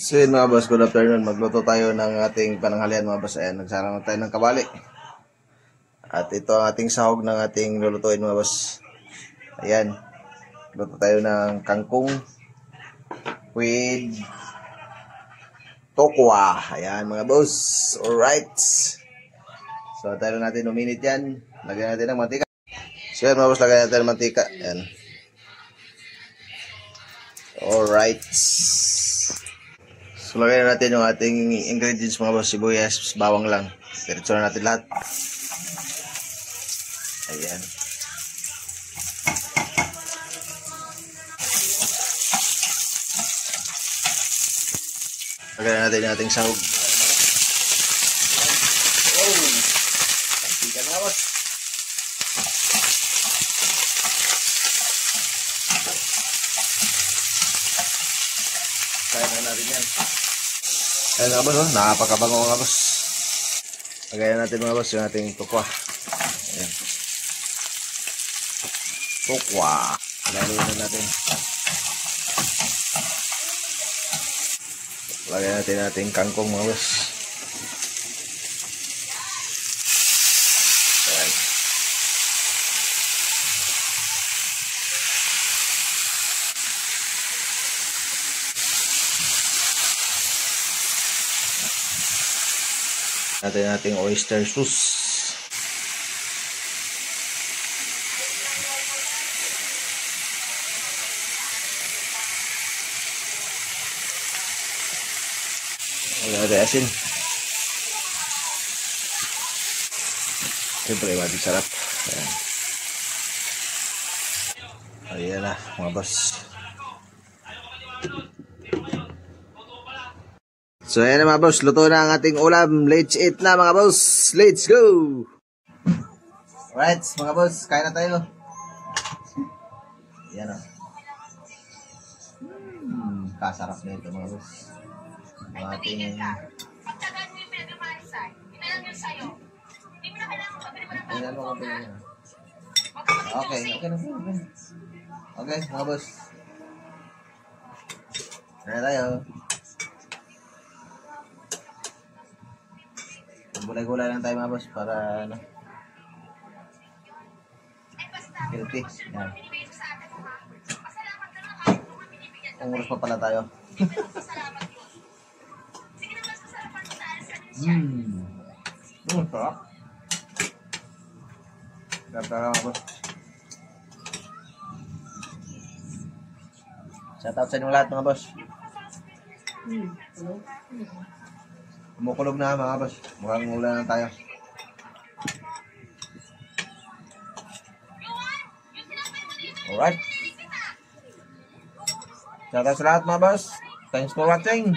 So yun mga boss, good afternoon. Magluto tayo ng ating pananghalian mga boss. Ayan, nagsarang tayo ng kabali. At ito ang ating sahog ng ating lulutuin mga boss. Ayan, luto tayo ng kangkong with tokwa. Ayan mga boss. Alright. So tayo natin uminit yan. Lagyan natin ng mantika. So yan mga boss, lagyan natin ng mantika. Ayan. Alright. So, lagyan natin yung ating ingredients mga boss. Sibuyas, bawang lang. Diretso na natin lahat. Ayan. Lagyan natin yung ating sahog. Oh! Pantika mga boss. Kaya na natin yan. Ayan mga boss, oh. Napakabango mga boss. Lagayan natin mga boss yung ating tukwa. Ayan. Tukwa. Lagayan natin. Lagayan natin ating kangkong mga boss. Ayan. Natin ating oyster sauce. Ada asin. Siyempre, mati sarap. Ayan. Ayan na, mga boss. So, ayan na mga boss. Luto na ang ating ulam. Let's eat na mga boss. Let's go! Alright, mga boss. Kain na tayo. Ayan o. Kasarap na ito mga boss. Ang ating... Pagtagaan mo yung pinag-amarisan, inalang yun sa'yo. Hindi mo na kailangan magpapili mo ng bago. Okay. Okay, mga boss. Kaya tayo. Gulay-gulay lang tayo mga boss para ano. Healthy. Yan. Kung oras pa pala tayo. Sarap. Sarap mga boss. Shout out sa inyong lahat mga boss. Kumukulog na mga boss. Mukhang ulan na tayo. Alright. Shout out sa lahat mga boss. Thanks for watching.